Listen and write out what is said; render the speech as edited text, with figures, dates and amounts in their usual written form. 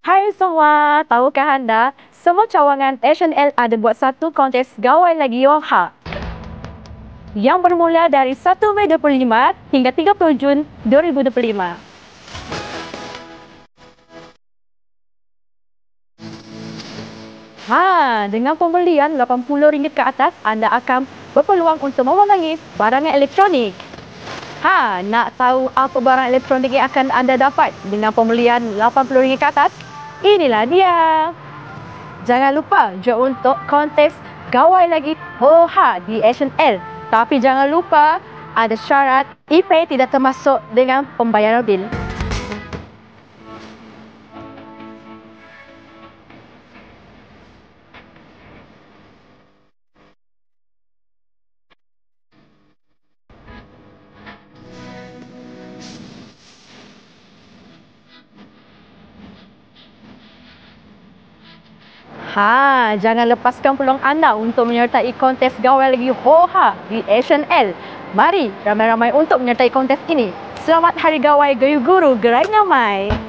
Hai semua, tahukah anda, semua cawangan SNL ada buat satu kontes gawai lagi Yoha yang bermula dari 1 Mei 2025 hingga 30 Jun 2025. Dengan pembelian RM80 ke atas, anda akan berpeluang untuk memenangi barangan elektronik. Nak tahu apa barang elektronik yang akan anda dapat dengan pembelian RM80 ke atas? Inilah dia. Jangan lupa jom untuk kontes gawai lagi Yoha di SNL. Tapi jangan lupa ada syarat e-pay tidak termasuk dengan pembayaran bil. Jangan lepaskan peluang anda untuk menyertai kontes gawai lagi Yoha di SNL. Mari ramai-ramai untuk menyertai kontes ini. Selamat Hari Gawai Guru Gerai Nyamai.